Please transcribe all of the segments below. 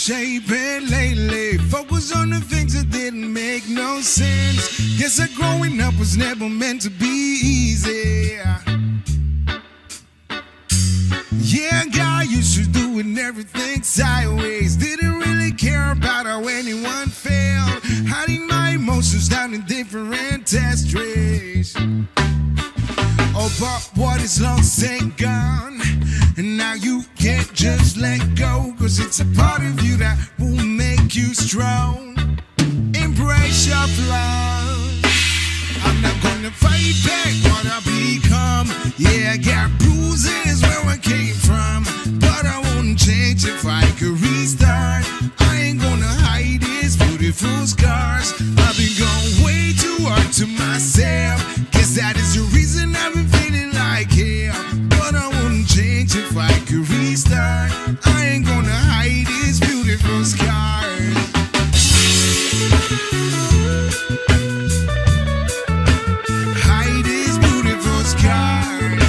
shaping lately. Focus on the things that didn't make no sense. Guess that growing up was never meant to be easy. Yeah, God used to doing everything sideways. Didn't really care about how anyone felt. Hiding my emotions down in different test trays. Oh, but what is lost ain't gone. And now you can't just let go. Cause it's a part of you that will make you strong. Embrace your flaws. I'm not gonna fight back what I become. Yeah, I got bruises where I came from, but I won't change if I could restart. I ain't gonna hide these beautiful scars. I've been going way too hard to myself. Guess that is the reason I've been feeling like hell. But I won't change if I could restart. I ain't gonna hide these beautiful scars. Hide these beautiful scars.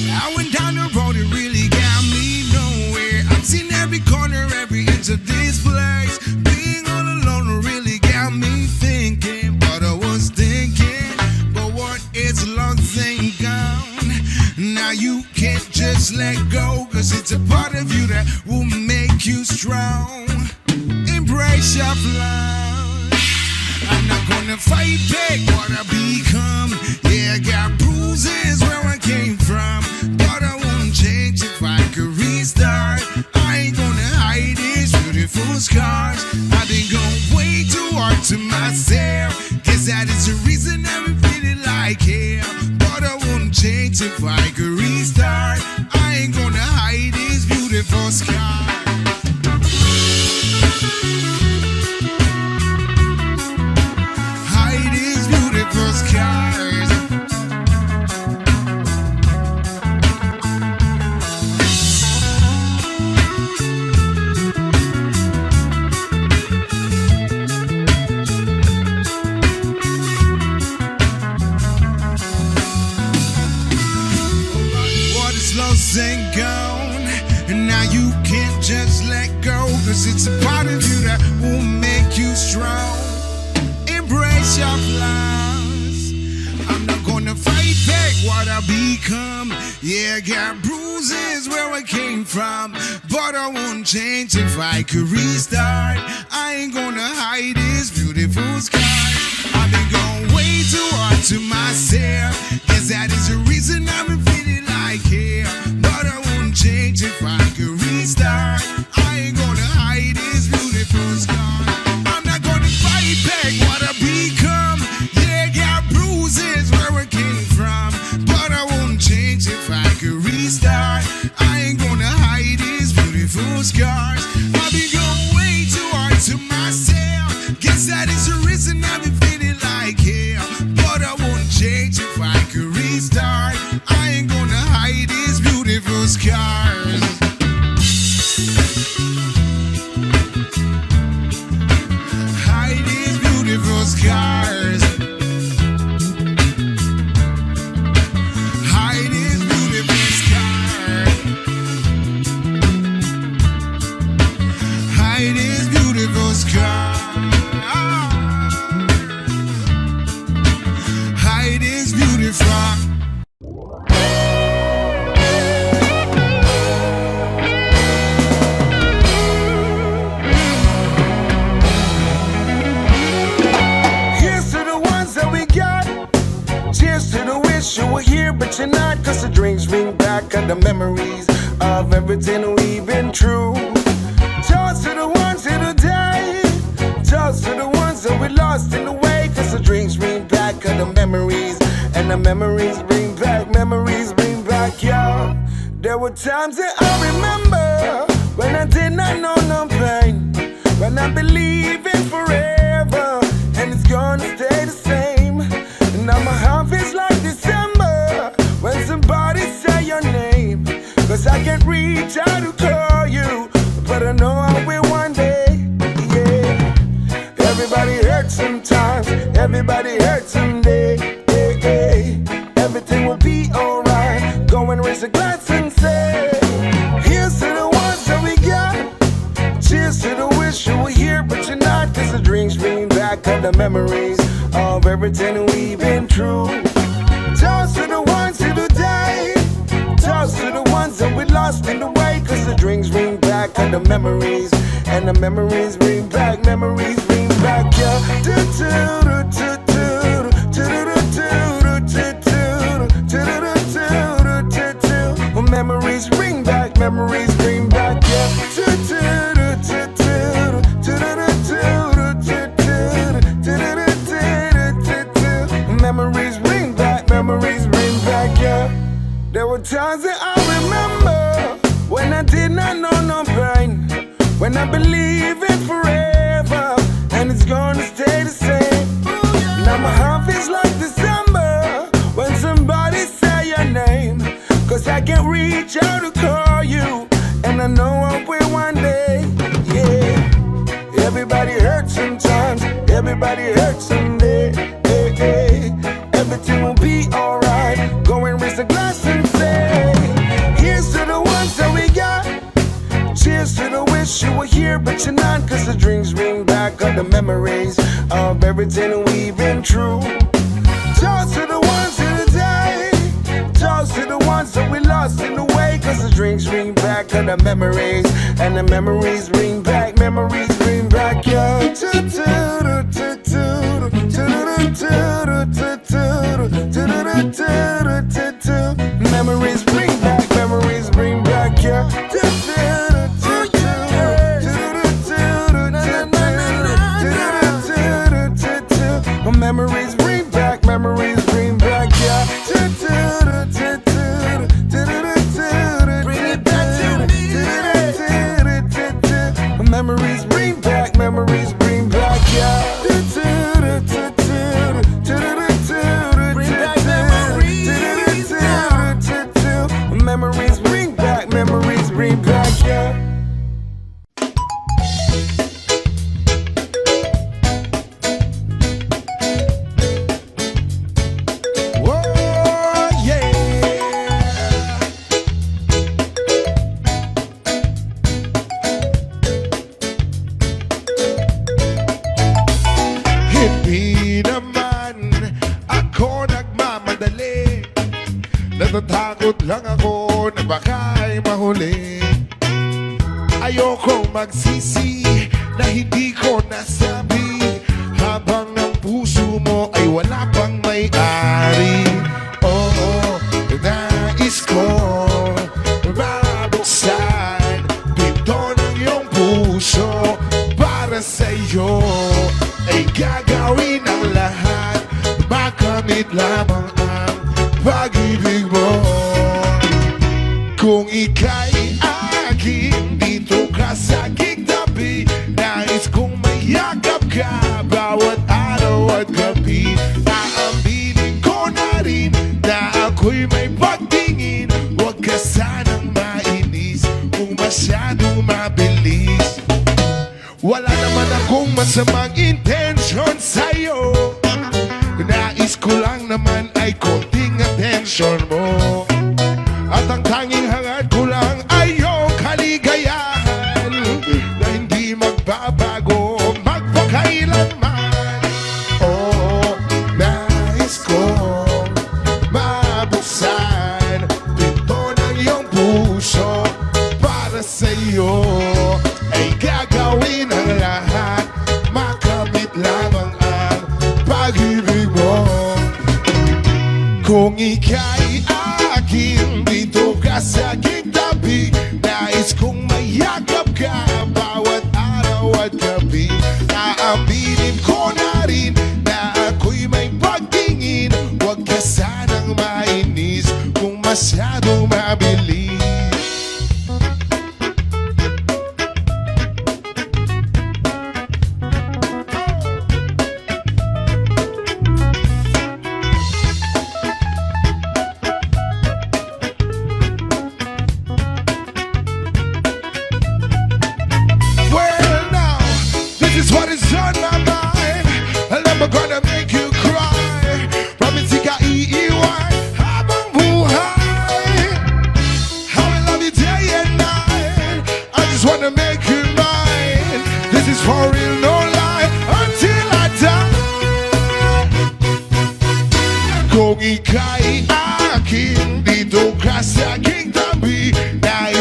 I went down the road, it really got me nowhere. I've seen every corner, every inch of this place. Being all alone really got me thinking what I was thinking. But what is lost ain't gone. Now you can't just let go. Cause it's a part of you that will make you strong. Embrace your flaws. I'm not gonna fight back what I become. Yeah, I got bruises where I came from, but I won't change if I could restart. I ain't gonna hide these beautiful scars. I've been going way too hard to myself. Guess that is the reason I've been feeling like hell. But I won't change if I could restart. I ain't gonna hide these beautiful scars. Hide these beautiful scars. What is lost ain't gone. And now you can't just let go. Cause it's a part of you that will make you strong. Embrace your flaws. I'm not gonna fight back what I become. Yeah, I got bruises where I came from, but I won't change if I could restart. I ain't gonna hide these beautiful scars. I've been going way too hard to myself. Guess that is the reason I've been feeling like hell. But I won't change if I could restart. I ain't gonna hide these beautiful scars. I'm not gonna fight back what I become. Yeah, got bruises where I came from, but I won't change if I could restart. I ain't gonna hide these beautiful scars. I've been going way too hard to myself. Guess that is the reason I've been feeling like hell. But I won't change if I could restart. I ain't gonna hide these beautiful scars. Hide these beautiful scars. Hide these beautiful scars. Hide these beautiful scars. Hide these beautiful. Cheers to the wish you were here, but you're not. Cause the drinks bring back all the memories of everything we've been through. Toast to the ones who died. Toast to the ones that we lost in the way. Cause the drinks bring back all the memories. And the memories bring back, y'all. There were times that I remember when I did not know no pain. When I believe in forever, and it's gonna stay the same. Now my heart feels like December when somebody say your name. Cause I can't reach out to call you, but I know I will one day, yeah. Everybody hurts sometimes, everybody hurts someday, yeah, yeah. Everything will be alright, going raise a glass and say, here's to the ones that we got. Cheers to the wish you were here, but you're not. Cause the drinks bring back all the memories of everything we've been through. Toast to the ones who died. Toast to the ones that we lost in the way. Cause the drinks bring back all the memories. And the memories bring back, memories bring back, yeah. Memories bring back, memories bring back, yeah. Memories bring back, memories bring back, yeah. There were times that I remember when I did not know no pain, when I believe it forever, and it's gonna stay the same. Now my heart feels like December when somebody say your name, cause I can't reach out to call you, and I know I'll win one day, yeah. Everybody hurts sometimes, everybody hurts someday, hey, hey. Everything will be alright. Go and raise a glass and say, here's to the ones that we got. Cheers to the wish you were here, but you're not. Cause the drinks bring back all the memories of everything we've been through. Toast to the ones who died. Toast to the ones that we lost in the way. Cause the drinks bring back all the memories. And the memories bring back, memories bring back, yeah. Memories bring back, memories bring back, yeah. Memories bring back, memories bring back, yeah. Bring it back to me. Memories bring back, memories bring back, yeah. Memories bring back, memories bring back, yeah. Natatakot lang ako na baka'y mahuli. Ayokong magsisi na hindi ko nasabi, habang ang puso mo ay wala pang may-ari. Oo, nais ko mabuksan pinto ng iyong puso. Para sa'yo ay gagawin ang lahat, makamit lamang ang pag-ibig mo. Kung ika'y akin, dito ka sa aking tabi. Nais kong mayakap ka bawat araw at gabi. Aaminin ko na rin na ako'y may pagtingin. Huwag ka sanang mainis kung masyadong mabilis. Wala naman akong masamang intensyon sa'yo. Nais ko lang naman ay konting atensyon mo. At ang tanging hangad ko lang ay iyong kaligayahan na hindi magbabago magpakailanman. Oo, nais kong mabuksan pinto ng iyong puso. Para sa'yo ay gagawin ang lahat, makamit lamang ang pag-ibig mo. Kung ika'y akin, dito ka sa aking tabi. Nais kong mayakap ka bawat araw at gabi. Aaminin ko na rin na ako'y may pagtingin. Huwag ka sanang mainis kung masyadong mabilis.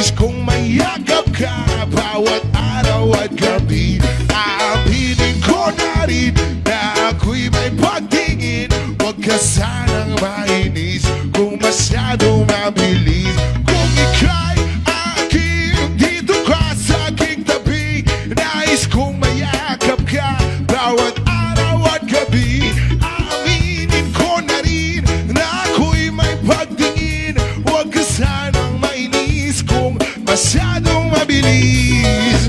Nais kong mayakap ka bawat araw at gabi. Aaminin ko na rin na ako'y may pagtingin. Huwag ka sanang mainis kung masyadong mabilis. Kung ika'y aking dito ka sa aking tabi, nais kong mayakap ka bawat araw at gabi. Aaminin ko na rin na ako'y may pagtingin. Huwag ka sanang mainis kung masyadong mabilis.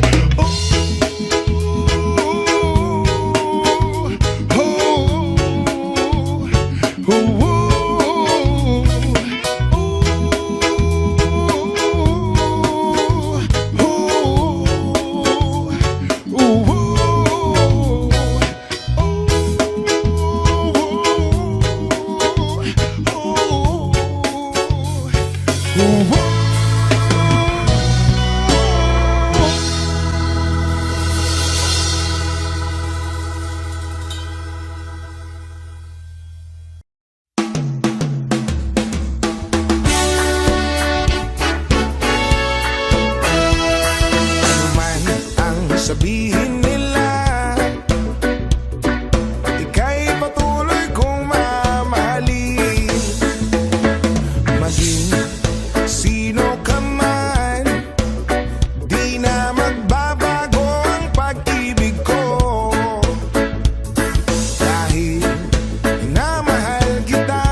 Sabihin nila, ika'y patuloy kong mamahalin. Maging sino ka man, di na magbabago ang pag-ibig ko. Dahil minamahal kita,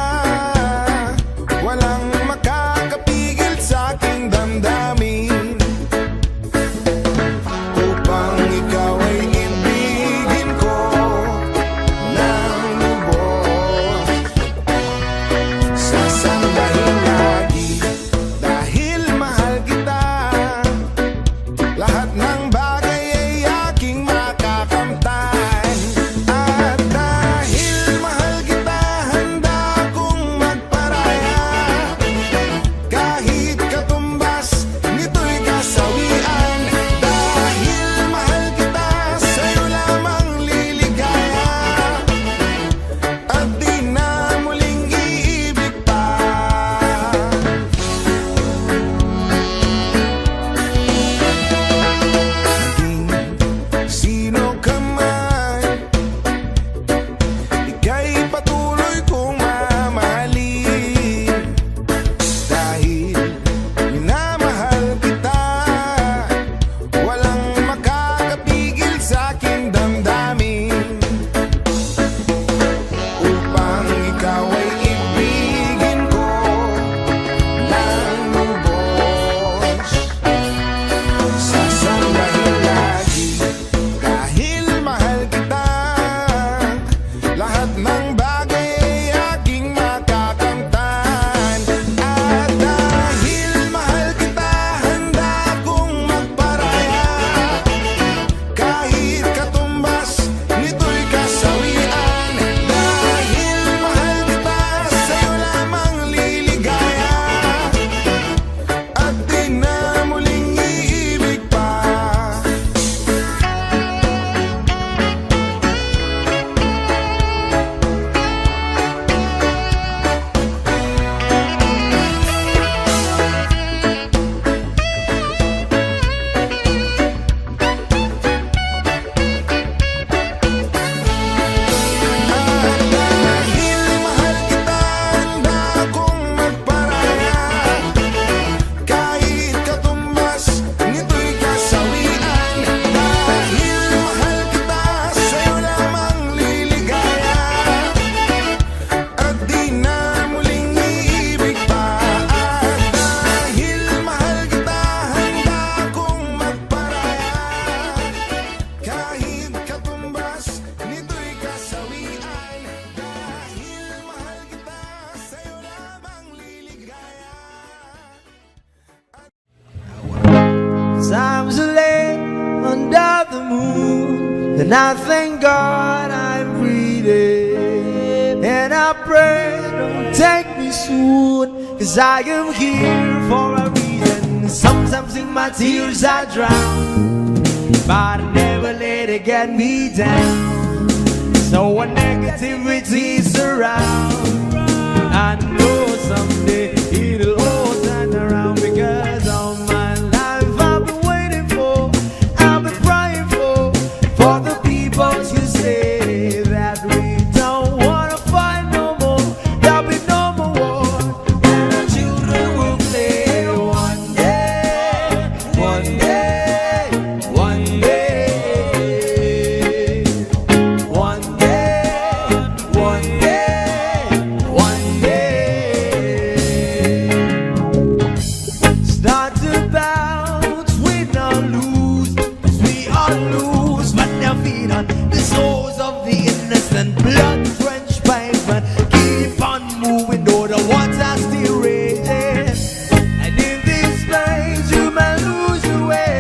walang makakapigil sa aking damdamin. Ikaw ay ibigin ko ng lubos, sasambahin lagi dahil mahal kita. Lahat ng bagay ay aking makakamtan. At dahil mahal kita, handa kong magparaya. Kahit katumbas, nito'y kasawian. Times are late under the moon, and I thank God I'm breathing. And I pray, don't take me soon, 'cause I am here for a reason. Sometimes in my tears I drown, but I never let it get me down. So when negativity surround, I know someday it'll all turn around, because all my what about we not lose? 'Cause we all lose, but they're feed on the souls of the innocent, blood-drenched pavement. Keep on moving, though the water still raging. And in this place, you may lose your way,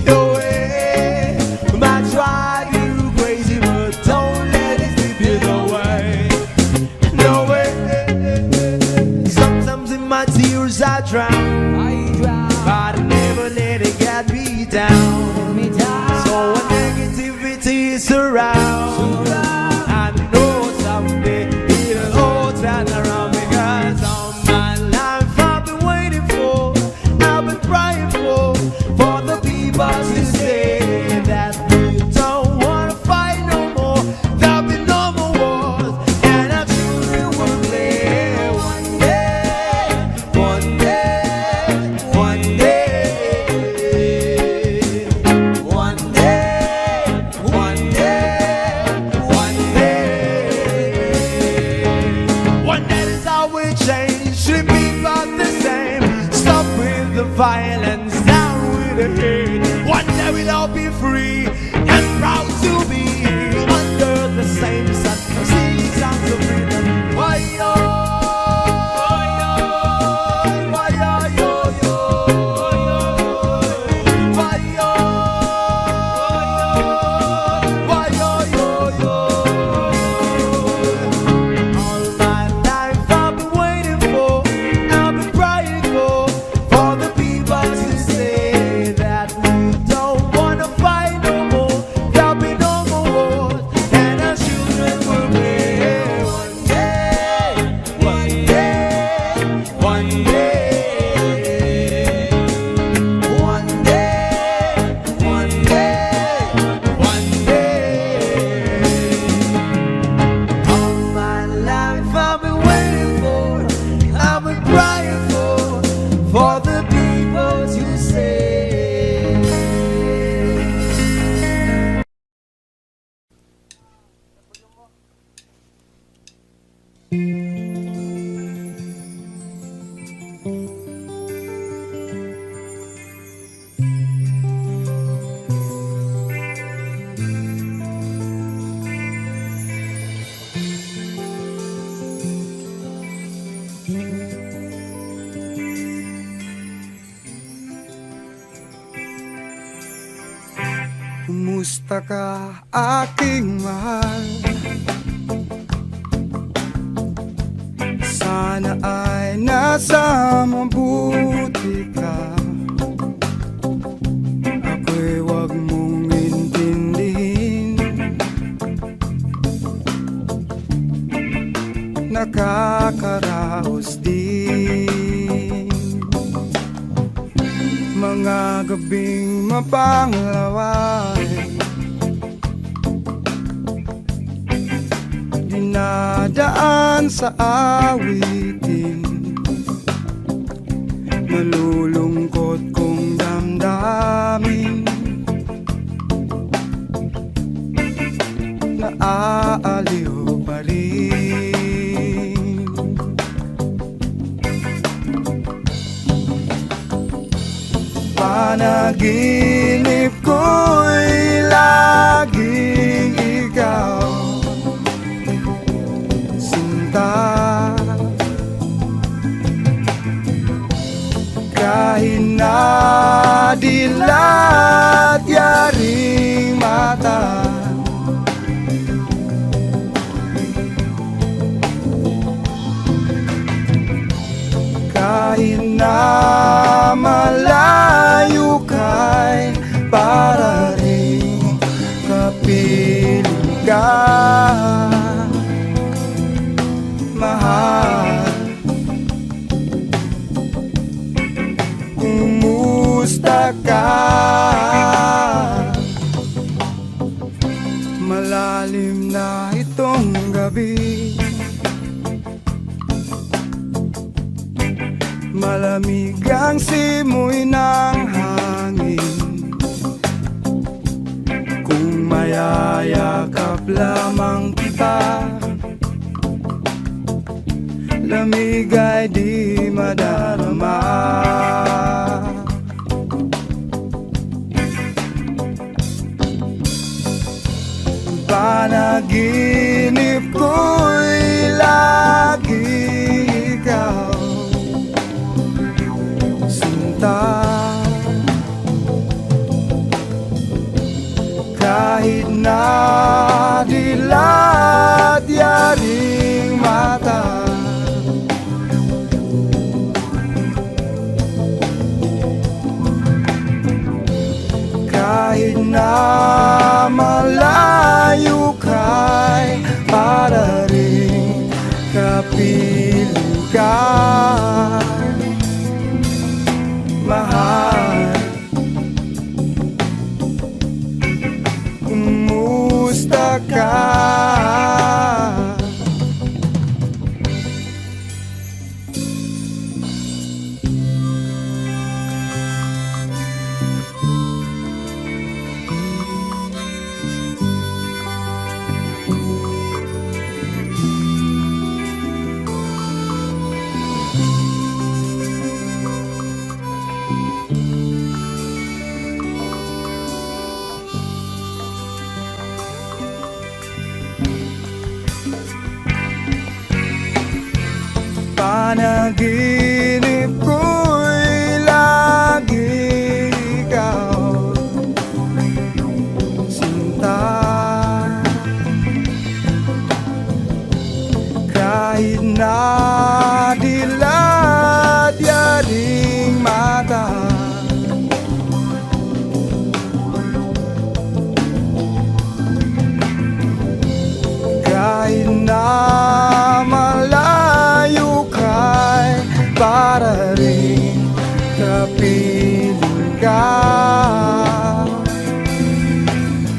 your way. You might try to go crazy, but don't let it slip you away. No way. Sometimes in my tears I drown, but I never let it get me down. So when negativity is around, I know someday it'll all turn around, because all my life I've been waiting for, I've been praying for the people to say that we don't wanna fight no more. There'll be no more wars, and our children will play one day, one day, one day, one day, one day, one day. One day is how we change, should be about the same. Stop with the violence, down with the hate. One day we'll all be free and proud to be under the same sun. Sing songs of freedom. Why yo, why yo, yo, yo, why yo, why yo, yo, yo. All my life I've been waiting for, I've been praying for the people to say that we don't wanna fight no more. There'll be no more wars, and our children will play one day, one day, one day, one day, one day, one day. All my life I've been waiting for, I've been crying for the people to say. Kumusta ka, aking mahal? Sana ay nasa mabuti ka. Ako'y wag mong intindihin, nakakaraos din. Mga gabing mapanglaway, dinadaan sa awitin. Malulungkot kong damdamin, naaaliw pa rin. Panaginip ko'y laging ikaw, sinta. Kahit na dilat yaring mata, kahit na malayo ka'y para rin kapiling ka, mahal. Kumusta ka? Malalim na itong gabi, malamig ang simoy ng hangin. Kung mayayakap lamang kita, lamig ay di madarama. sinta. Kahit na dilat yaring mata, kahit na malayo ka'y para rin kapiling ka, mahal. Kumusta ka? Panaginip ko'y lagi ikaw, sinta. Kahit na dilat yaring mata, kahit na malayo ka'y para rin kapiling ka,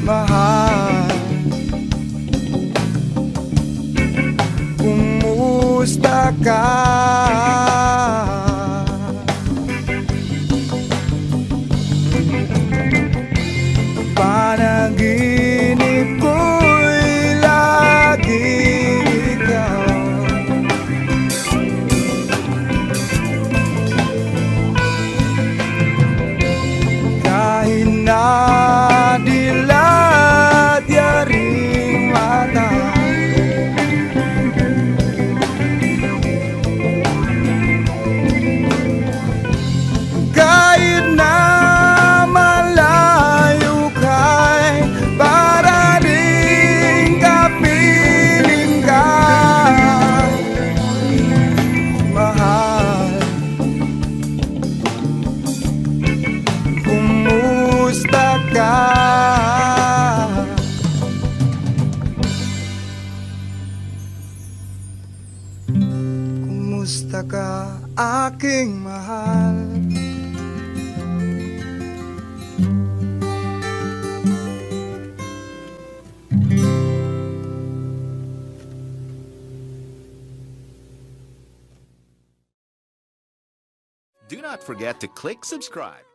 mahal. Kumusta ka? Panaginip ko'y lagi ikaw, kahit na dilat yaring mata, kahit na malayo ka'y para rin kapiling ka, mahal. Kumusta ka? Kumusta ka, aking mahal? Do not forget to click subscribe.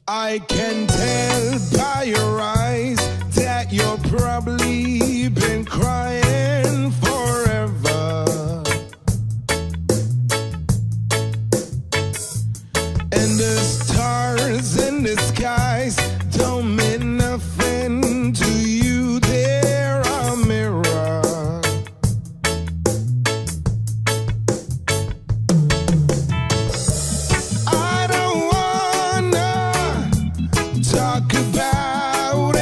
I can tell by your eyes that you're probably been crying forever. And the stars in the skies don't mean nothing to you, they're a mirror. I don't wanna talk about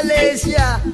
Malaysia.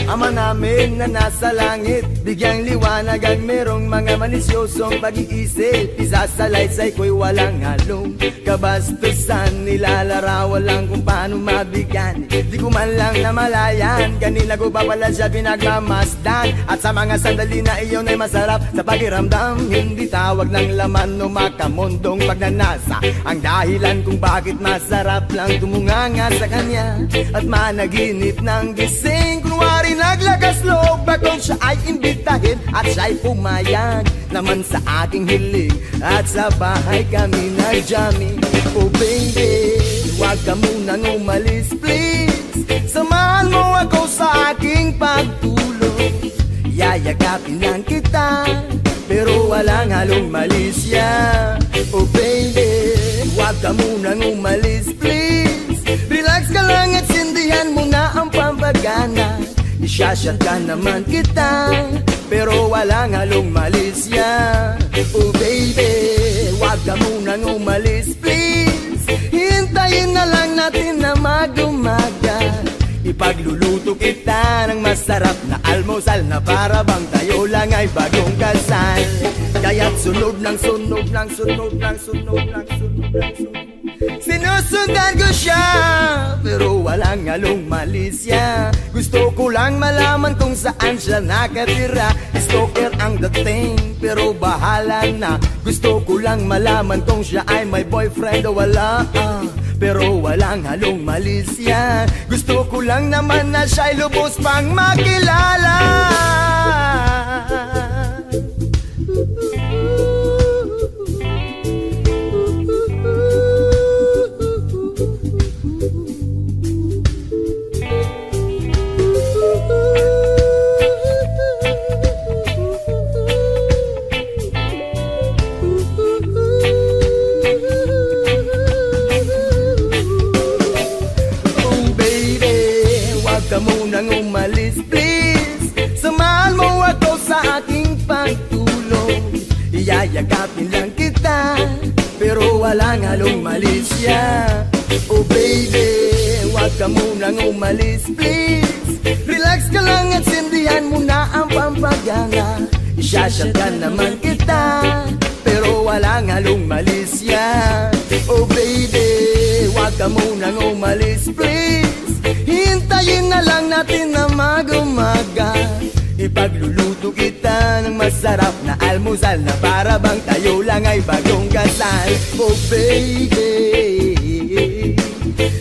Ama namin na nasa langit, bigyang liwanag ang merong mga malisyosong pag-iisip. Isasalaysay ko'y walang halong kabastusan, nilalarawan lang kung paano mabigyan. Di ko man lang namalayan, kanina ko pa pala siya pinagmamasdan. At sa mga sandali na iyon ay masarap sa pakiramdam, hindi tawag ng laman o makamundong pagnanasa ang dahilan kung bakit masarap lang tumunganga sa kanya at managinip ng gising. Kunwari naglakas loob bakong siya ay imbitahin at siya'y pumayag naman sa aking hiling. At sa bahay kami nag-jamming. Oh baby, huwag ka munang umalis please, samahan mo ako sa aking pagtulog. Yayagapin lang kita pero walang halong malisya. Oh baby, huwag ka munang umalis please, relax ka lang at sindihan mo na ang pampagana. Isyashot ka naman kita pero walang halong malisya. Oh baby, huwag ka munang umalis please, hintayin na lang natin na mag-umaga. Ipagluluto kita ng masarap na almusal na para bang tayo lang ay bagong kasal. Kaya't sunod ng sunod ng sunod ng sunod ng sunod ng sunod, sinusundan ko siya pero walang halong malisya. Gusto ko lang malaman kung saan siya nakatira. Stalker ang dating pero bahala na. Gusto ko lang malaman kung siya ay may boyfriend o wala, pero walang halong malisya. Gusto ko lang naman na siya'y lubos pang makilala. Ka munang umalis please, samahan mo ako sa aking pagtulog. Iyayagapin lang kita pero walang halong malisya. Oh baby, huwag ka munang umalis please, relax ka lang at sindihan mo na ang pampagana. Isyashot ka naman kita pero walang halong malisya. Oh baby, huwag ka munang umalis please, hintayin na lang natin na mag-umaga. Ipagluluto kita ng masarap na almusal na para bang tayo lang ay bagong kasal. Oh baby,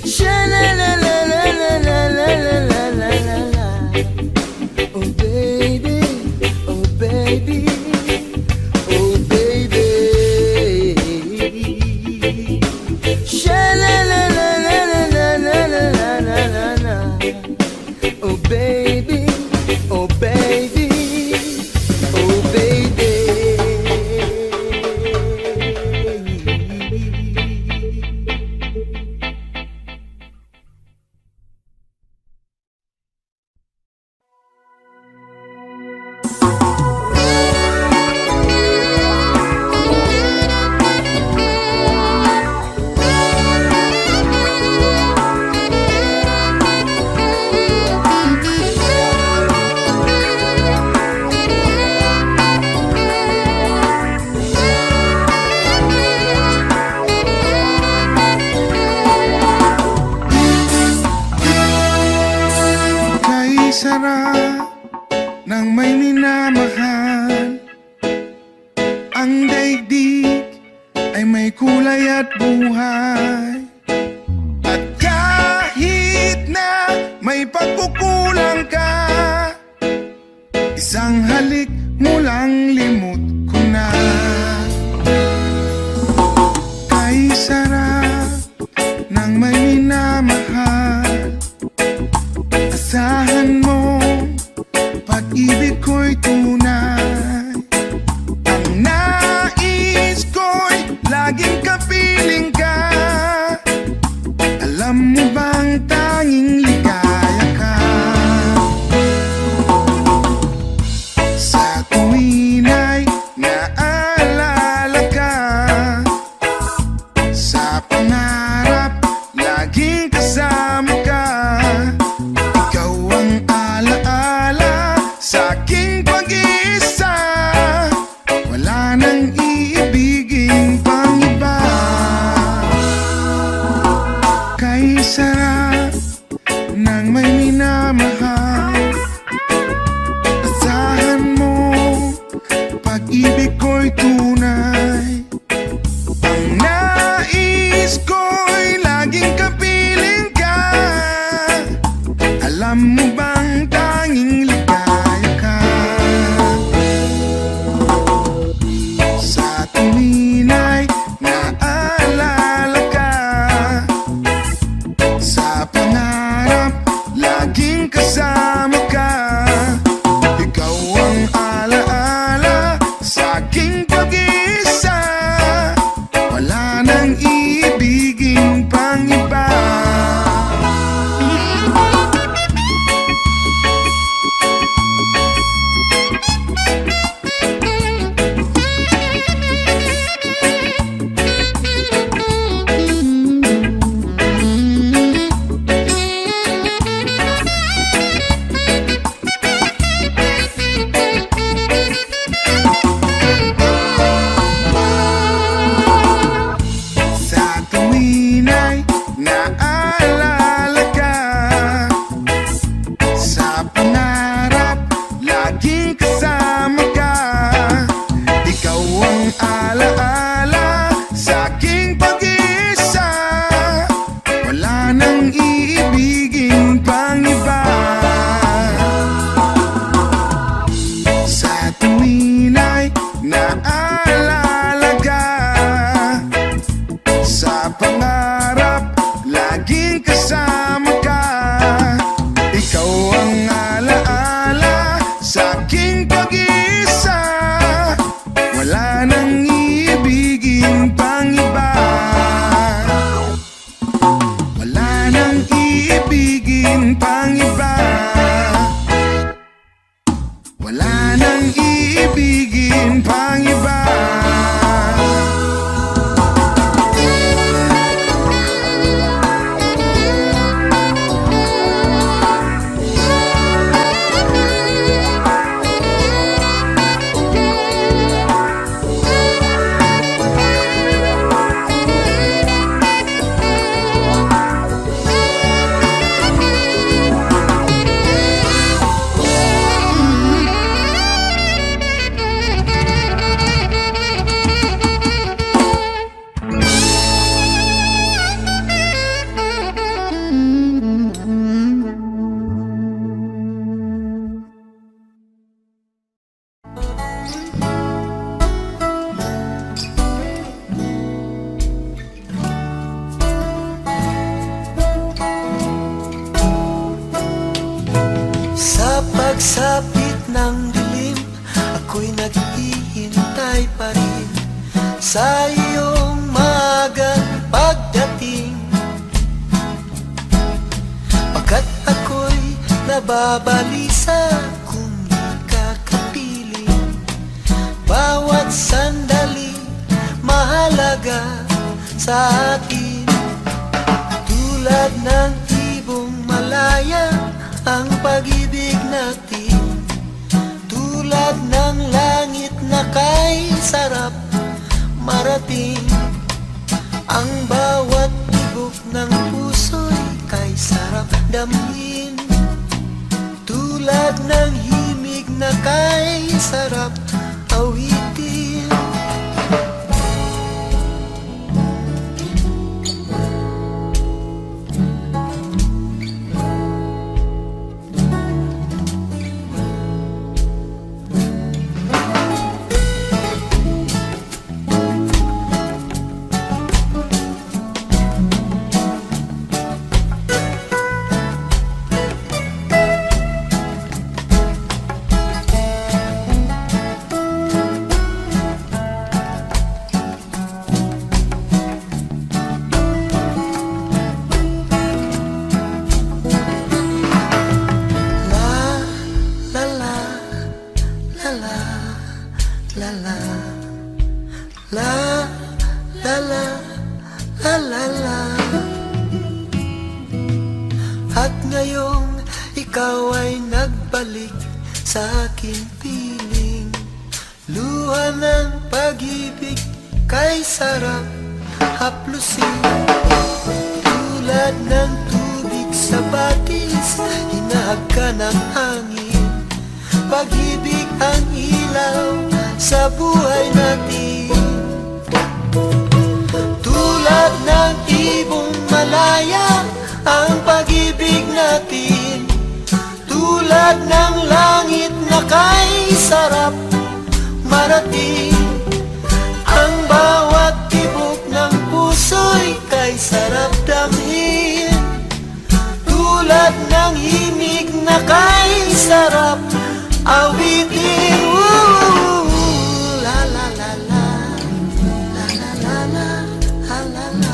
sha-la-la-la-la-la-la-la-la-la-la. Oh baby, oh baby, oh baby, sha-la-la-la-la-la-la-la-la-la. Oh baby, oh baby, oh baby. Sarap ng may minamahal, ang daigdig ay may kulay at buhay. At kahit na may pagkukulang ka, isang halik mo lang limot ko na. Kay sarap ng may minamahal, asahan mo pag-ibig ko'y tunay. Ang nang iibigin pang iba. Wala nang iibigin pang iba. Sa pagsapit ng dilim, ako'y naghihintay pa rin sa iyong maagang pagdating. Pagkat ako'y nababalisa kung di ka kapiling. Bawat sandali mahalaga sa akin. Tulad ng ibong malaya ang pag-ibig natin, tulad ng langit na kay sarap marating. Ang bawat tibok ng puso'y kay sarap damhin, tulad ng himig na kay sarap awitin. At ngayong ikaw ay nagbalik sa aking piling, luha ng pag-ibig kay sarap haplusin. Tulad ng tubig sa batis, hinahag ka ng hangin. Pag-ibig ang ilaw sa buhay natin. Tulad ng ibong malaya ang pag-ibig natin, tulad ng langit na kay sarap marating. Ang bawat tibok ng puso'y kay sarap damhin, tulad ng himig na kay sarap awitin. La la la la, la la la la, la la la.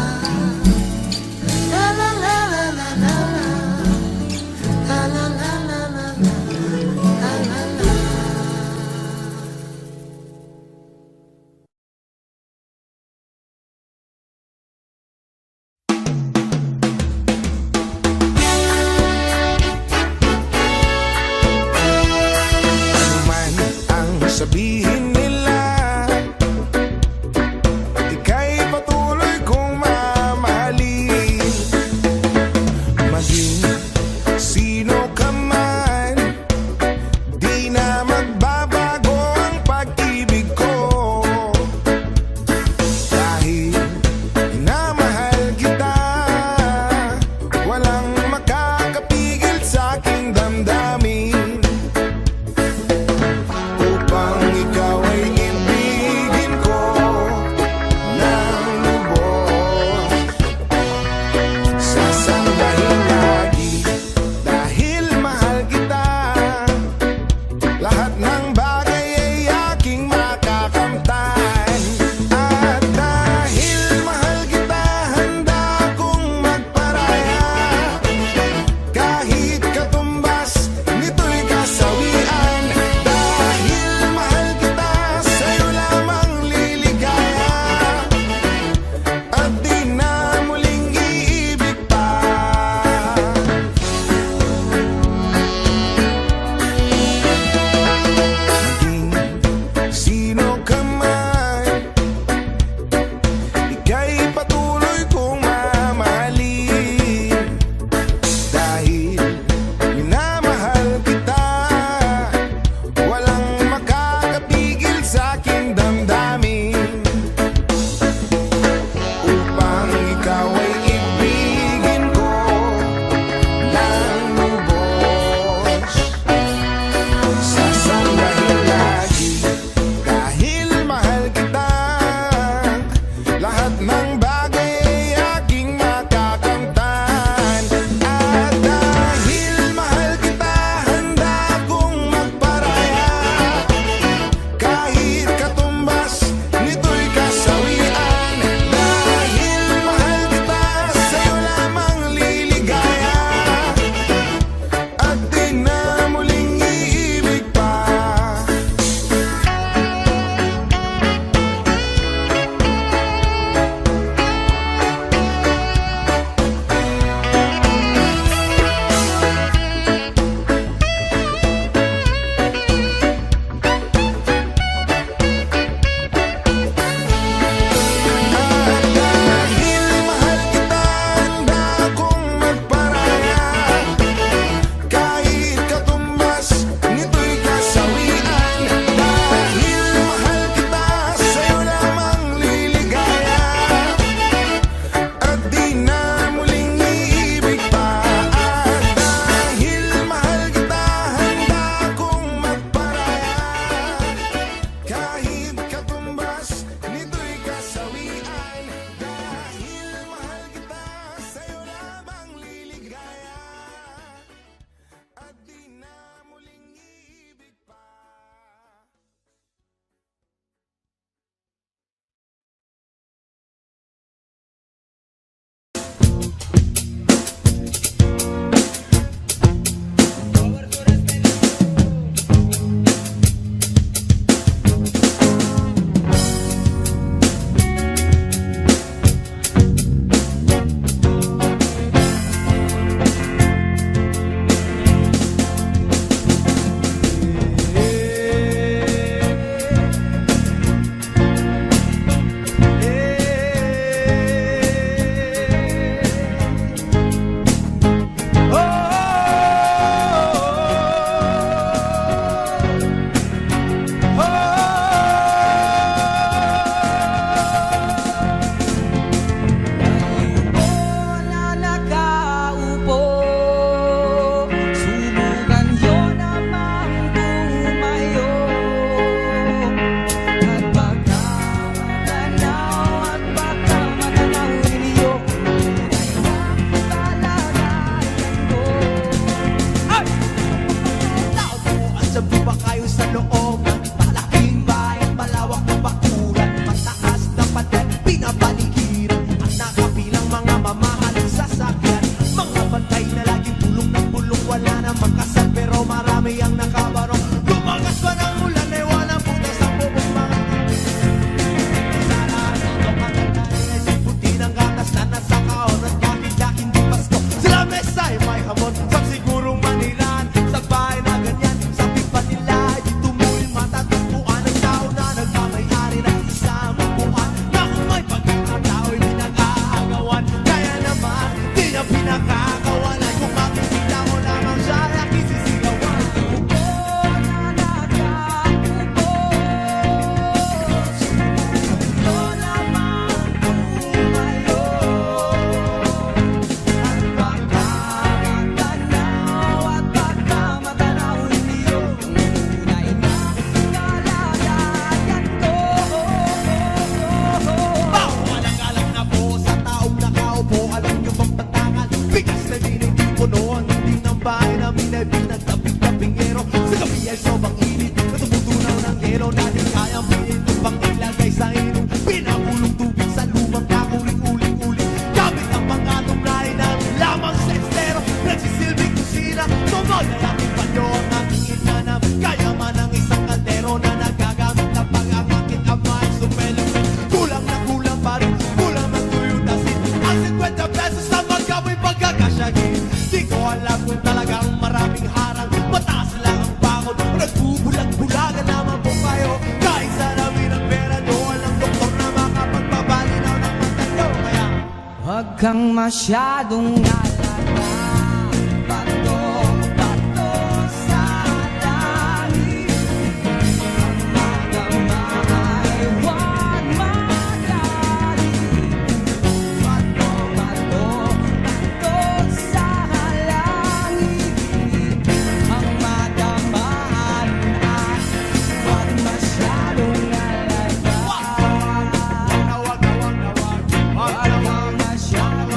Bigas na hindi puno ang dingding ng bahay namin ay pinagtaping-tapingero. Sa gabi ay sobrang init na tumutunaw ng gero. Natin kayang pinito pang ilagay sa inom. Pinapulong tubig sa lumang kakuling-uling-uling. Gamit ang mga tumlahin na lamang sa estero. Nagsisilbing kusina, tumoy ay ating panyo. Ang aking inanam, kaya man ang isang kaldero na nagagamit na pag-angakit ang mga sumelemen. Kulang na kulang pa rin, kulang ng tuyutasin. Ang 50 pesos na magkamoy pagkakasyahin. Di ko alam kung talagang maraming harang. Mataas lang ang bakod, nagbubulag-bulagan naman po kayo. Kahit sa namin ang pera nyo, walang doktor na makapagpabalinaw ng mata nyo. Kaya huwag kang masyadong alala. Bato, bato sa langit. Ang magamay, huwag magalit. Bato, bato, bato sa langit. Ang magamay ay huwag masyadong alala. Huwag kang masyadong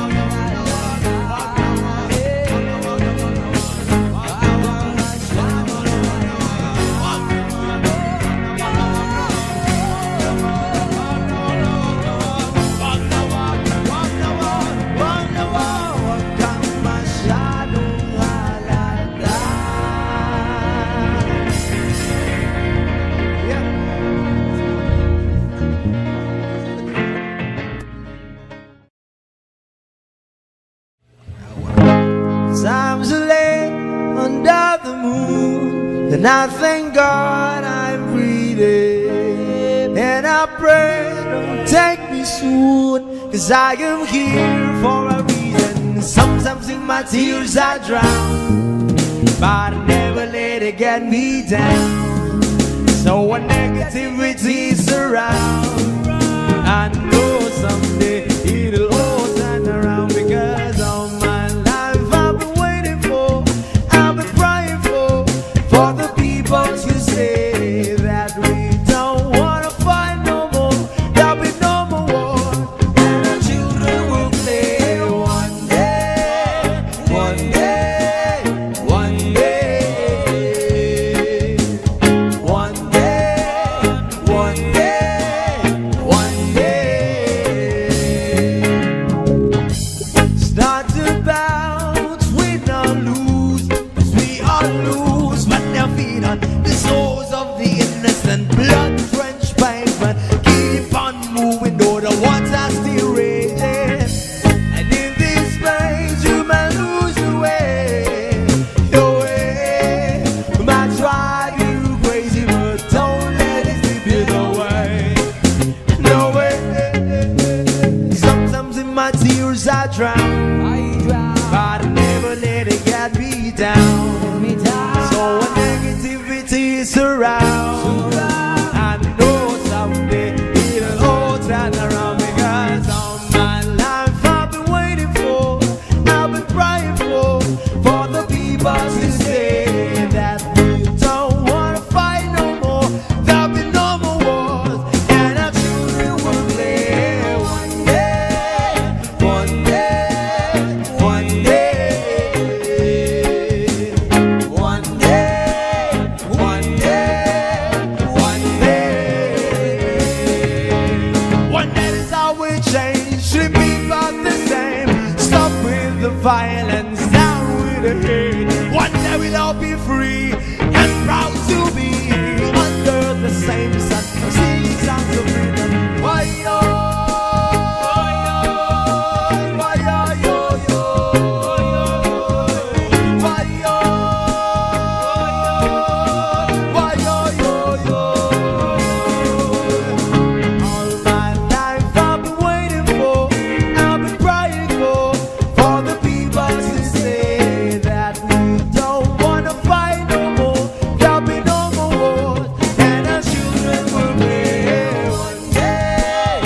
Times are late under the moon, and I thank God I'm breathing. And I pray, don't take me soon, 'cause I am here for a reason. Sometimes in my tears I drown, but I never let it get me down. So when negativity's around, I know someday it'll all turn around. Because all my life I've been waiting for, I've been praying for the people to say that we don't wanna fight no more. There'll be no more war, and our children will play one day, one day, one day, one day, one day, one day. It's not about win or lose, 'cause we all lose, but they're feed on the souls of the innocent, blood-drenched pavement. Keep on moving, though the water's still raging. And in this place, you may lose your way, your way. You might drive you crazy, but don't let it slip you away. No way. Sometimes in my tears I drown, but I never let it get me down. So when negativity is around, I know someday it'll all turn around. Because all my life I've been waiting for, I've been praying for the people to say that we don't wanna fight no more. There'll be no more wars, and our children will play one day, one day, one day, one day, one day, one day. One day is how we change, should be about the same. Stop with the violence, down with the hate. One day we'll all be free and proud to be under the same sun. Sing songs of freedom. Why yo, why yo, yo, yo, why yo, why yo, yo, yo. All my life I've been waiting for, I've been praying for the people to say that we don't wanna fight no more. There'll be no more wars, and our children will play one day,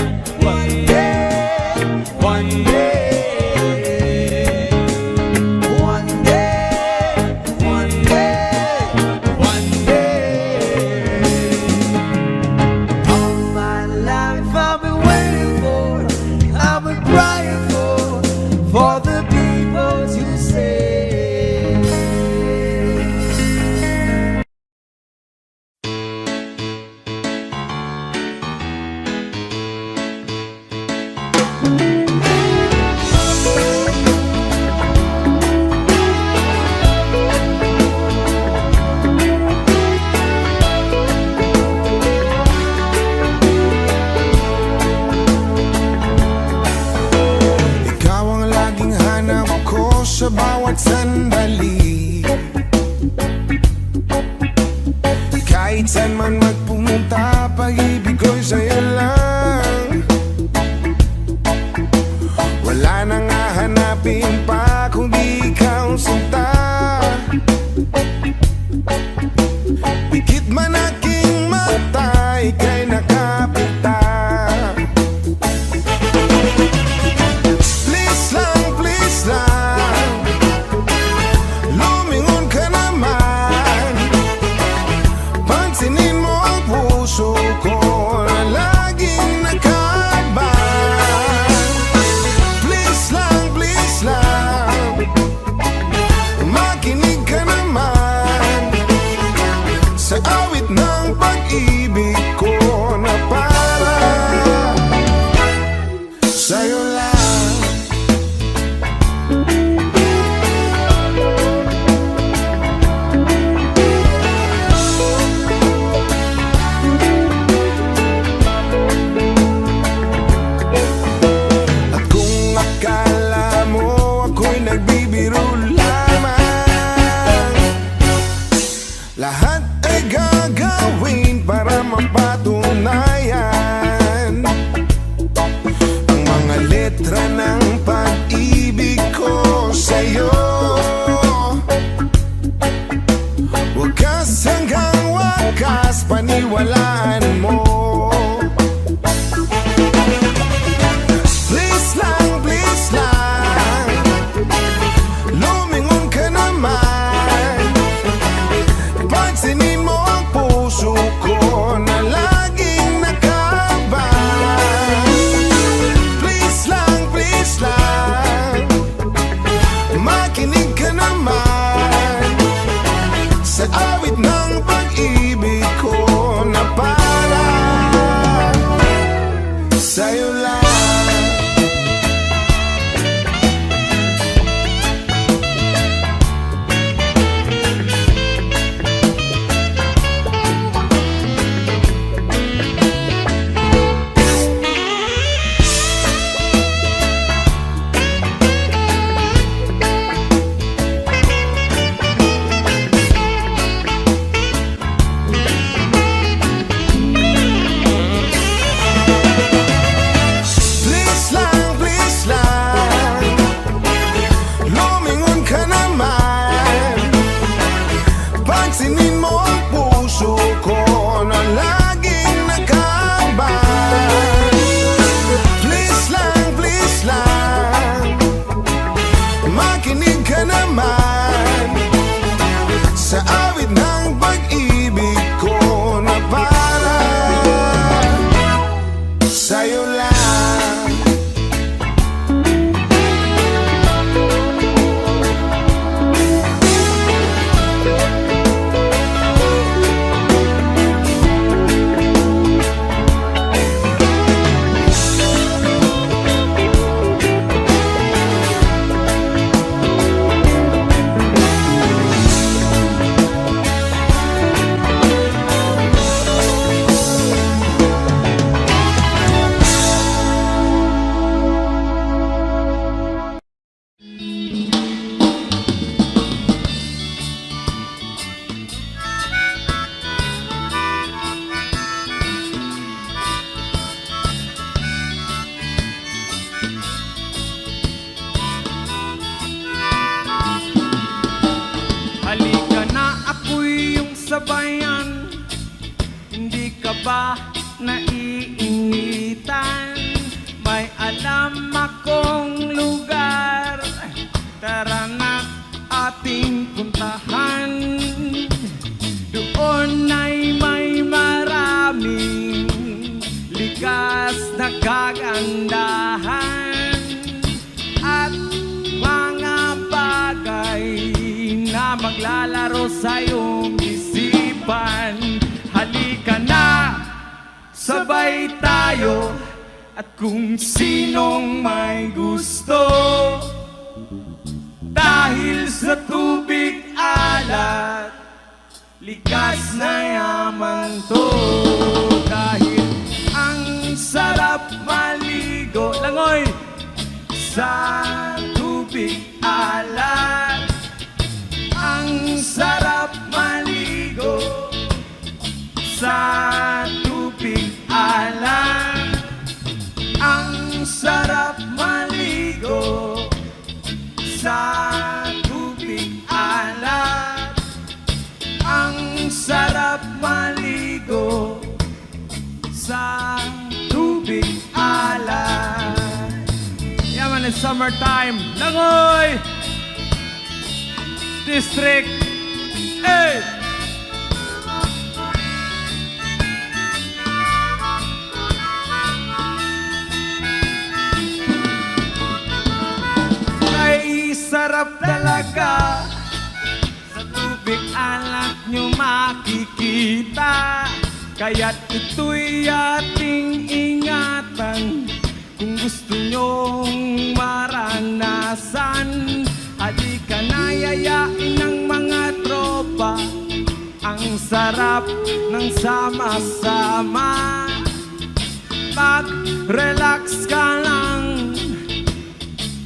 ko sa bawat sandali. Kahit saan man magpumunta, pag-ibig ko'y sa'yo lang. Wala nang hahanapin pa kundi ikaw sinta. Pikit man aking mata, ika'y nakapita. Please lang, lumingon ka naman. Pansinin mo ang puso ko na laging nakaban. Please lang, makinig ka naman sa awit ng pag-ibig ko na para sa'yo lang. At kung akala mo ako'y nagbibiro lamang, lahat ay gagawin para mapatunayan ang mga letra ng pag-ibig ko sa'yo. Wakas hanggang wakas, paniwalaan mo. Please lang, lumingon ka naman. Pansinin mo ang puso ko na laging nakaban. Please lang, makinig ka naman sa awit ng pag-ibig ko na para sa'yo lang. Please lang, lumingon ka naman. Pansinin mo ang puso ko na laging nakaban. Please lang, makinig ka naman sa awit ng pag-ibig ko na para sa'yo lang. Halika na, ako'y iyong sabayan. Hindi ka ba naiinitan? May alam akong lugar, tara na ating puntahan. Doon ay may maraming likas na kagandahan at mga bagay na maglalaro sa iyong isipan. Halika na, sabay tayo, at kung sinong may gusto, dahil sa tubig alat, likas na yaman to. Dahil ang sarap maligo, langoy, sa tubig alat. alon. Ang sarap maligo sa tubig alon. Ang sarap maligo sa tubig alon. Ang sarap maligo sa tubig alon. Yaman, it's summertime. Langoy! District 8. Ay sarap talaga sa tubig alat nyo makikita. Kaya't ito'y ating ingatan. Kung gusto nyong maranasan, halika na, yayain ng mga tropa. Ang sarap ng sama-sama. Mag-relax ka lang,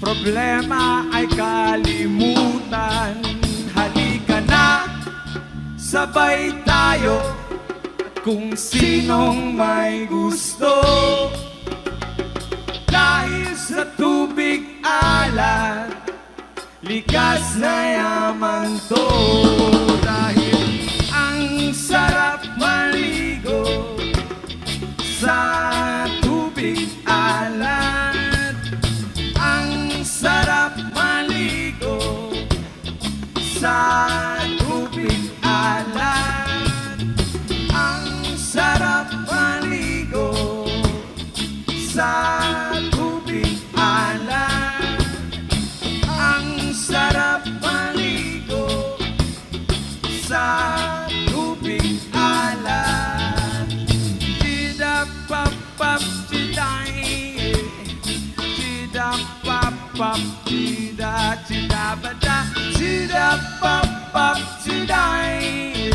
problema ay kalimutan. Halika na, sabay tayo. Kung sinong may gusto, dahil sa tubig alat, likas na yaman to. Dahil ang sarap maligo sa tubig alat. Ang sarap maligo sa tubig alat. Ang sarap maligo sa tubig alat. Ang sarap maligo sa tubig alat. Chida-pap-pap, chiday. Chida-pap-pap, chida, chida-bada. Chida-pap-pap, chiday.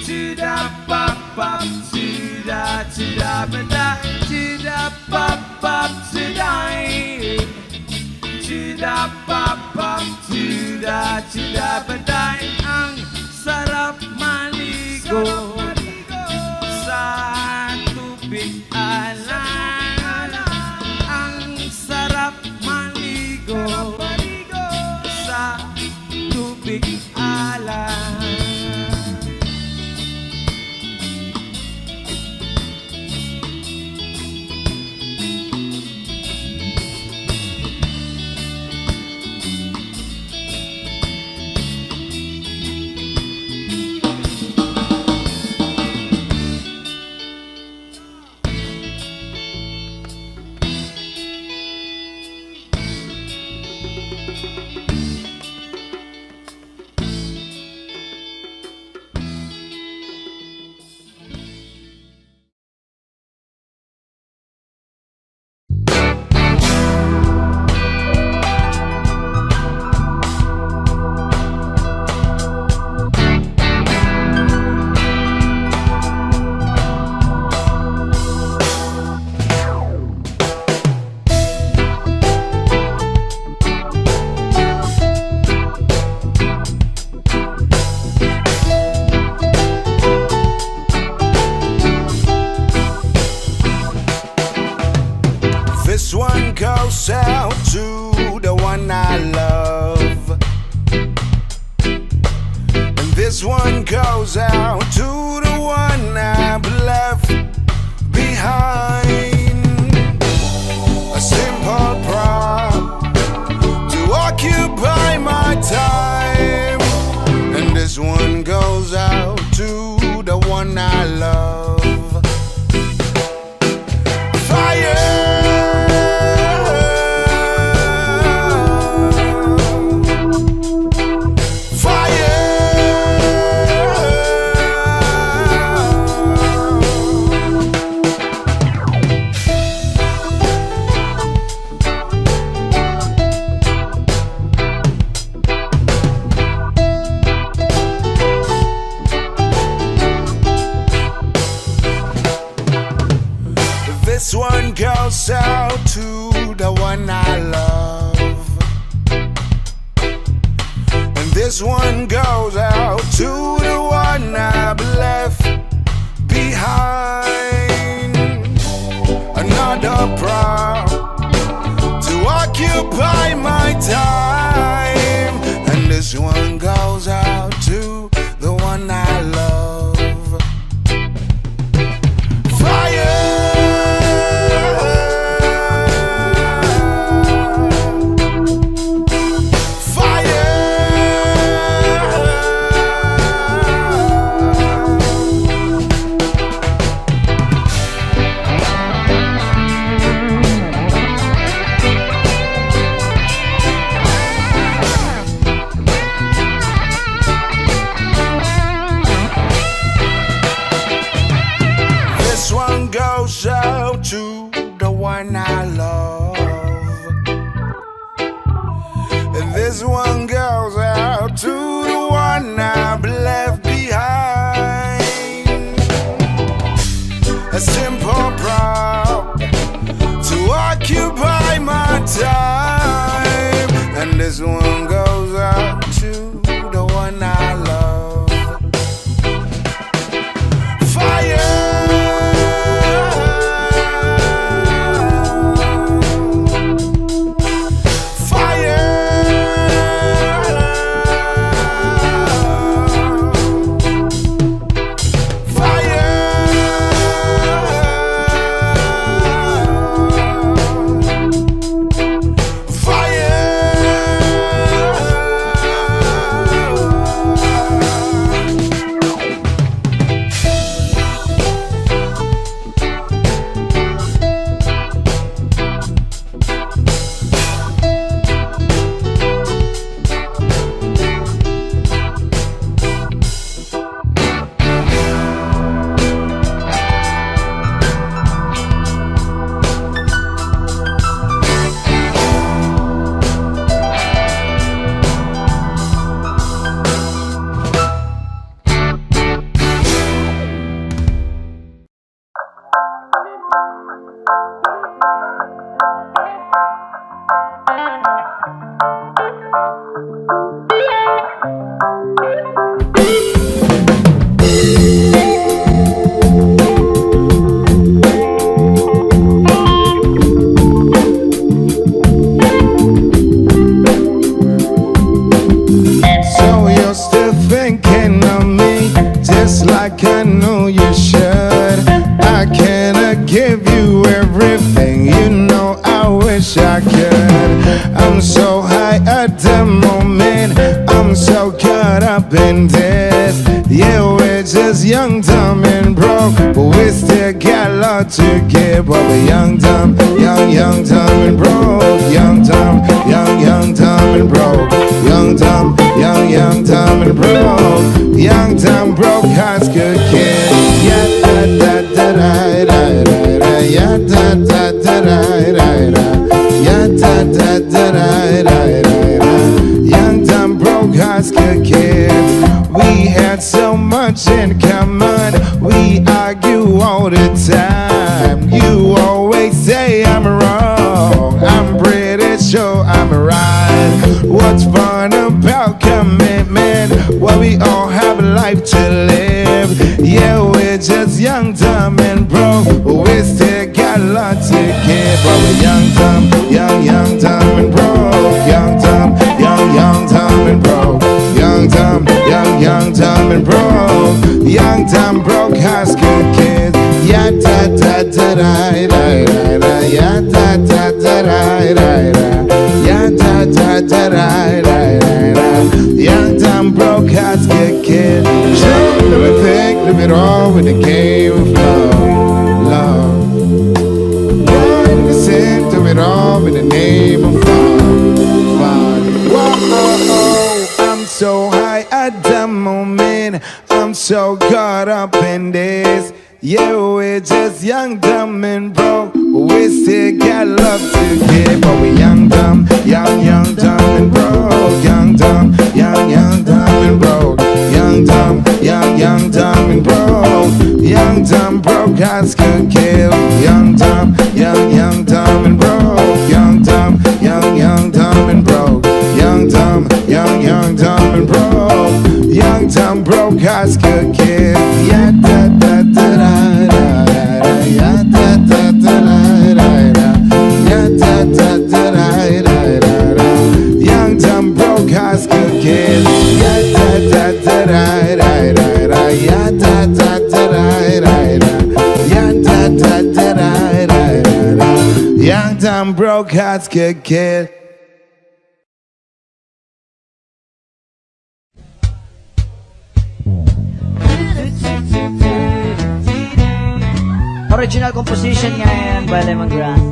Chida-pap-pap, chida, chida-bada. Chida-pap-pap, chiday. Chida-pap-pap, chida, chida-bada. Ang sarap maligo sa tubig alat. Ang sarap maligo sa tubig alat. this one goes out to the one I've left behind. Another proud to occupy my time. And this one goes out to the one I love. Goes out to the one I love. And this one goes out to the one I've left behind. A simple proud to occupy my time. And this one goes out to the one I love. Like I know you should. I cannot give you everything, you know I wish I could. I'm so high at the moment, I'm so caught up in this. Yeah, we're just young, dumb and broke, but we still got a lot to give. But we're young, dumb, young, dumb and broke. Young, dumb, young, dumb and broke. Young, dumb, young, dumb and broke. Young, dumb, broke, high school kid. Yeah, da da da da da da. Yeah, da da da da da da. Yeah, da da da da da da. Young, dumb, broke, high school kids. We had so much in common. We argue all the time. You always say I'm wrong. I'm pretty sure I'm right. What's fun about commitment? Well, we all have a life to live. Yeah, we're just young, dumb and broke, but we still got a lot to give. But we're young, dumb, young, dumb and broke. Young, dumb, young, dumb and broke. Young, dumb, young, dumb and broke. Young, dumb, broke high school kids. Yeah, da da da da da da. Yeah, da da da da da da. Yeah, da da da da da da. Young, dumb, broke high school kids. Show everything, live it all with the game of love. One percent of it all in the name of fun. Whoa, I'm so high at the moment. I'm so caught up in this. Yeah, we're just young, dumb and broke, but we still got love to give. But we're young, dumb, young, dumb and broke. Young, dumb, young, dumb and broke. Young, dumb, young, dumb and broke. Young, dumb, broke, high school kid. Young, dumb, young, dumb and broke. Young, dumb, young, dumb and broke. Young, dumb, young, dumb and broke. dumb broke ass could kid. Yeah, da da da da da da. Yeah, da da da da da da. Yeah, da da da da da da. Young dumb broke ass could kid. Yeah, da da da da da da. Yeah, da da da da da da. Yeah, da da da da da da. Young dumb broke ass could kid. Original composition nga yan by Lemongrass.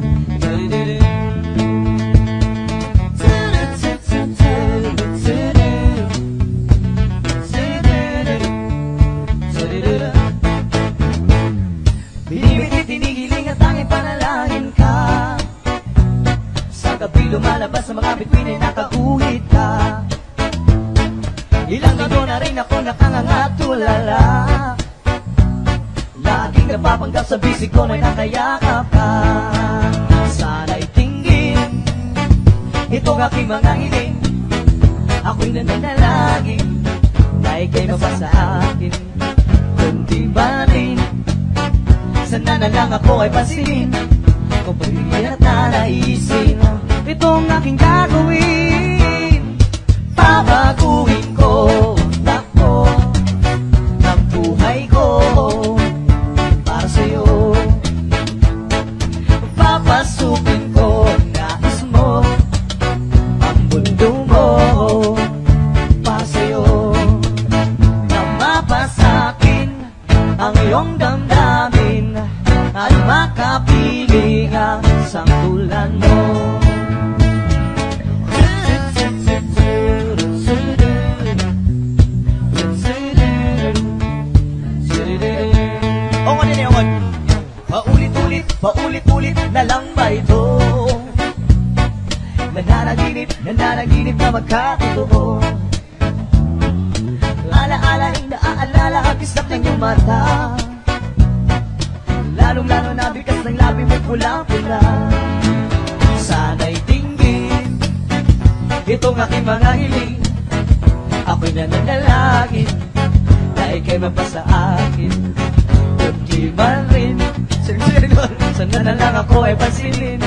Binibigit, tinigiling at tanging panalangin ka. Sa gabi lumalabas sa mga bituin ay nakauhit ka. Ilang linggo na rin ako nakangangatulala. Laging napapanggap sa bisig ko na'y nakayakap ka. Sana'y tinggin itong aking mga hiling. Ako'y nananalangin na ika'y mabasa akin. Kundi ba rin sana na lang ako ay pansinin kung pagiging at nanaisin itong aking gagawin. Pabaguhin ko ang takbo ng buhay ko para sa'yo. Papasukin ko ang nais mo, ang mundo mo para sa'yo. Na mapasakin ang iyong damdamin at makapiling ang sangkulan mo. Paulit-ulit na lang ba ito? Nananaginip na magkatotoo. Alaalaing naaalala ang kisap ng iyong mata. Lalong-lalo na bigas ng labi mo'y pulang-pula. Sana'y tinggin itong aking mga hiling. Ako'y nananalangin na ika'y mapasa akin. Kundi man rin sana na lang ako ay pansinin.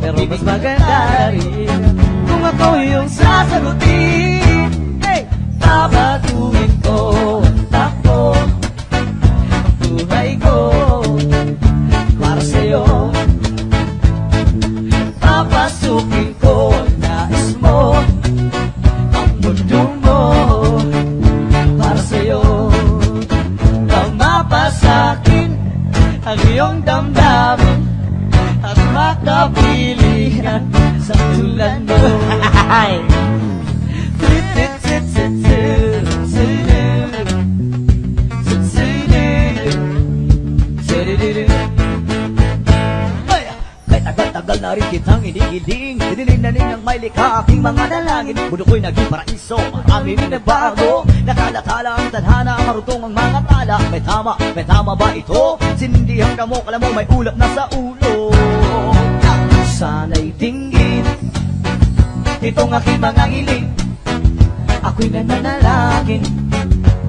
Pero mas maganda rin kung ako yung sasagutin. Hey! Papatuhin ko ang takbo ang buhay ko para sa'yo. Papasukin ko ang nais mo, ang mundo mo para sa'yo. Nang mapasakin ang iyong damdamin at makapilihan sa tulan mo. Kahit tagal-tagal na rin kitang inigiling, diniling na ninyang may likha aking mga dalangin. Mundo ko'y naging paraiso, marami rin nagbago. Nakalatala ang tadhana, marutong ang mga tala. May tama ba ito? Sinindihan ka mo, kala mo may ulap na sa ulo. Sana'y tinggin itong aking mga hiling. Ako'y nananalangin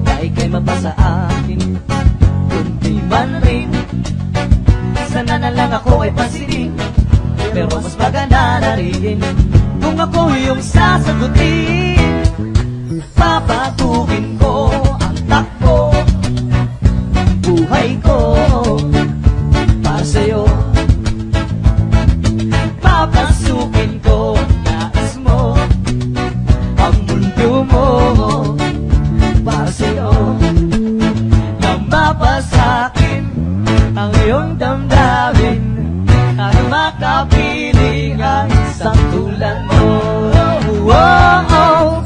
na ika'y mapasa akin. Kundi man rin sana na lang ako ay pansinin. Pero mas maganda na rin kung ako yung sasagutin. Papatuhin ko ang takbo ng buhay ko para sa'yo. Papasukin ko ang nais mo, ang mundo mo para sa'yo. Nang mapasakin ang iyong damdamin at makapiling ang isang tulad mo. Oh, oh, oh.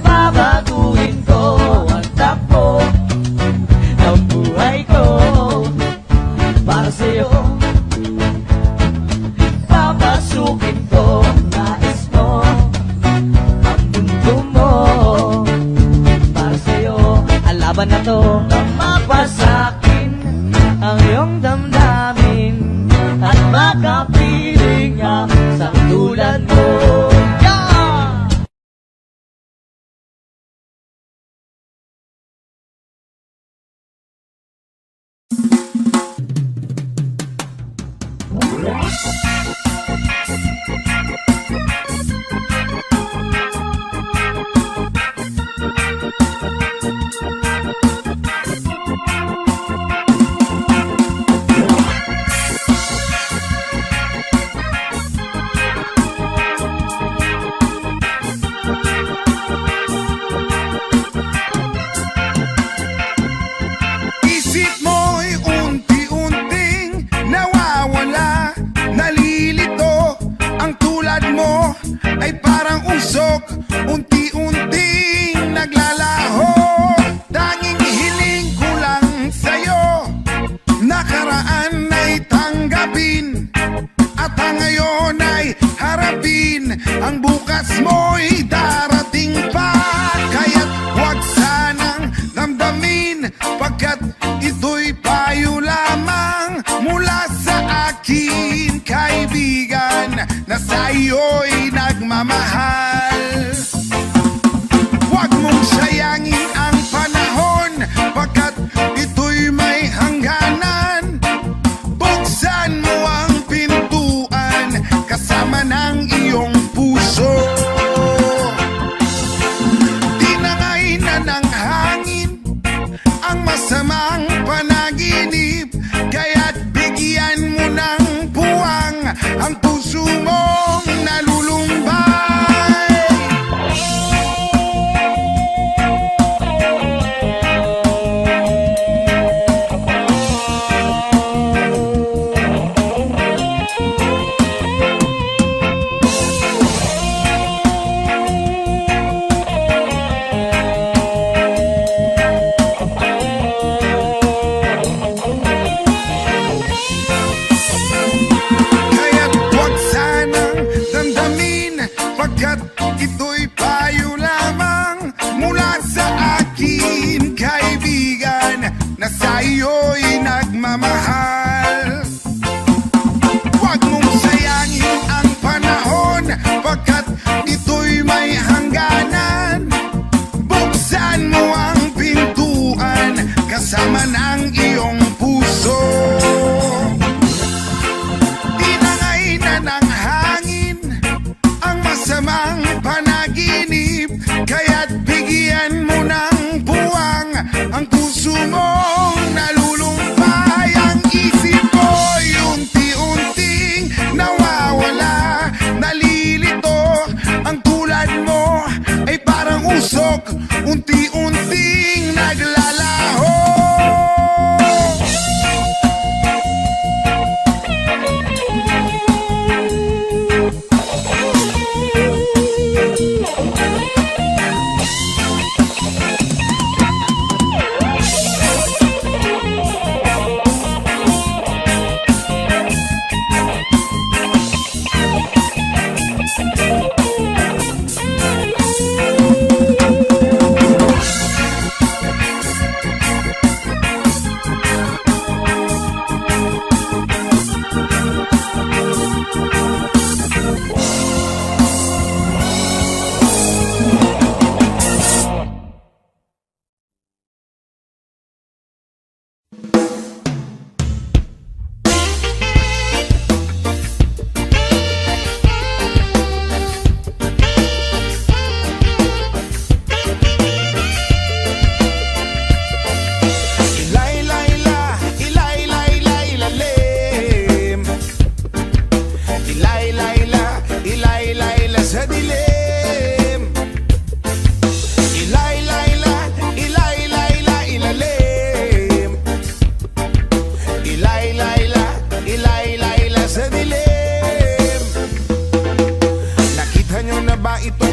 bundok, unti-unting naglalaho.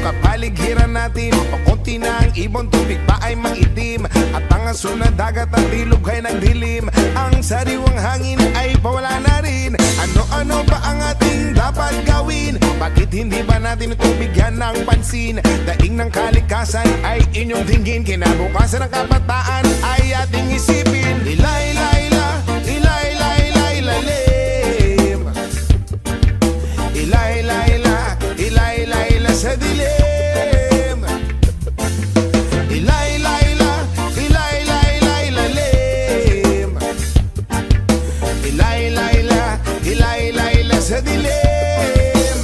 Kapaligiran natin, pakunti na ang ibon, tubig pa ay maitim, at ang aso na dagat at ilog ay nagdilim. Ang sariwang hangin ay pawala na rin. Ano-ano ba ang ating dapat gawin? Bakit hindi ba natin ito bigyan ng pansin? Daing ng kalikasan ay inyong tingin, kinabukasan ng kabataan ay ating isipin. Ilay-layla, ilay-layla, ilalim. Ilay-layla, ilay-layla sa dilim. Ilay-layla, ilay-layla, ilalim. Ilay-layla, ilay-layla sa dilim.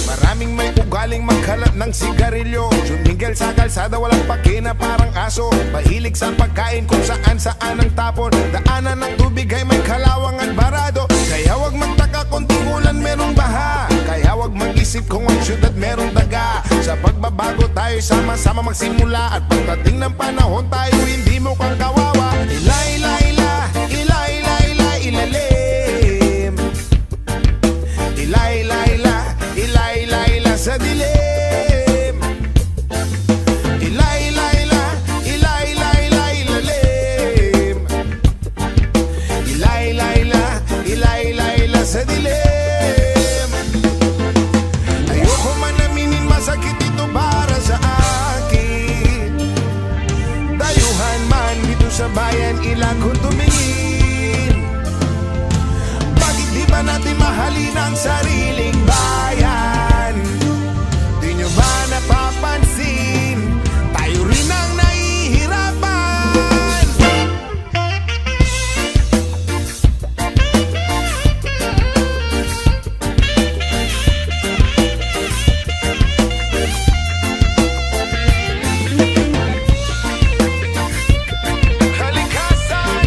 Maraming may ugaling magkalat ng sigarilyo, sumingil sa kalsada, walang pakina parang aso. Mahilig sa pagkain kung saan-saan ang tapon. Daanan ng tubig ay may kalawang at barado. Kaya wag magtaka kung tingulan merong baha. Kaya wag mag-isip kung ang syudad merong daga. Sa pagbabago tayo sama-sama magsimula, at pagdating ng panahon tayo hindi mo kang kawawa. Ilay-layla, ilay-layla, ilalim. Ilay-layla, ilay-layla sa dilim. Ilay-layla, ilay-layla, ilalim. Ilay-layla, ilay-layla sa dilim. Ayoko man aminin, masakit ito para sa akin. Dayuhan man dito sa bayan, ilang kung tumingin. Bakit di ba natin mahalin ang sariling bayan? Di nyo ba napapansin? Tayo rin ang nahihirapan. Kalikasan,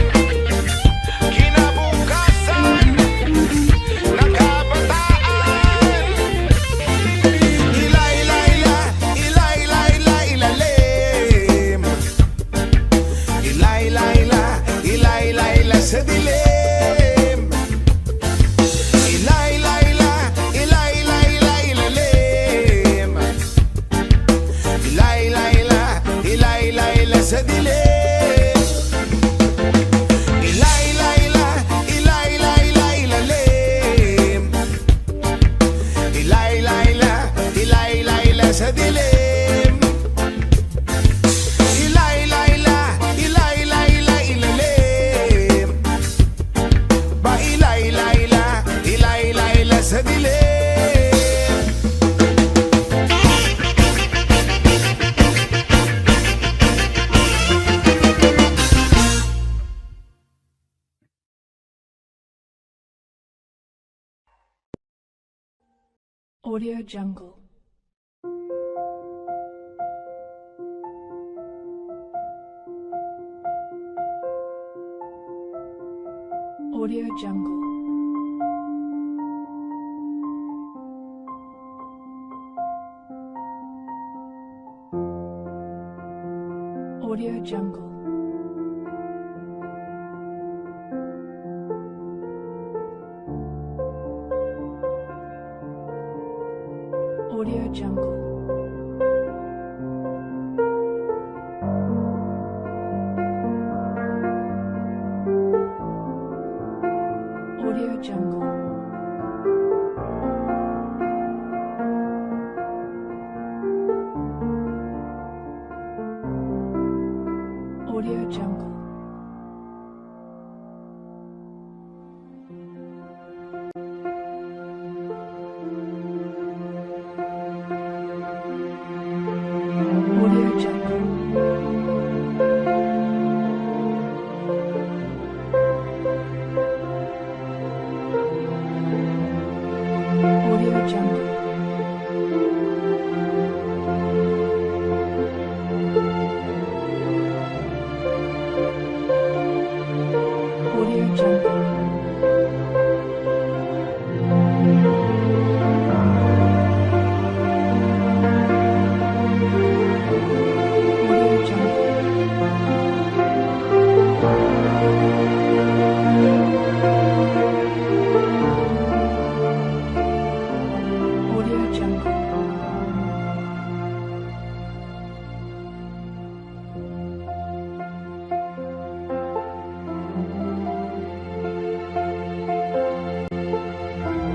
kinabukasan ng kabataan. Ilay-layla, ilay-layla, ilalim. Ilay-layla, ilay-layla sa dilim. Ilay-layla, ilay-layla, ilalim. Ilay-layla, ilay-layla sa dilim. Ilay-layla, ilay-layla, ilalim. Ilay-layla, ilay-layla sa dilim. Ilay-layla, ilay-layla, ilalim. Ba ilay-layla, ilay-layla sa dilim. Audio Jungle. Audio Jungle. Audio Jungle. Audio Jungle. Audio Jungle. Audio Jungle. Audio Jungle. Audio Jungle. Audio Jungle. Audio Jungle. Audio Jungle.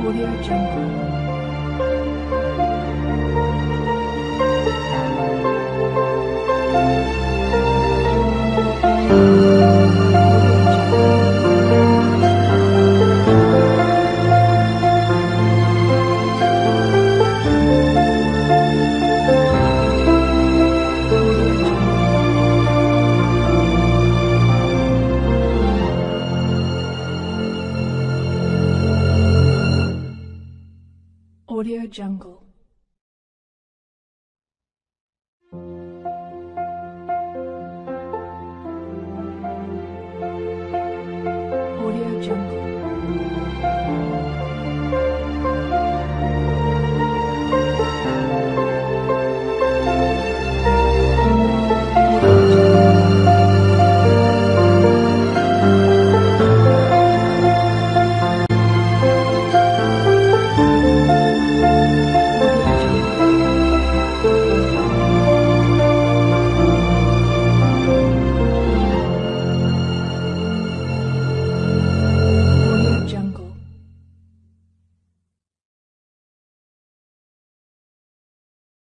Audio Jungle. Audio Jungle.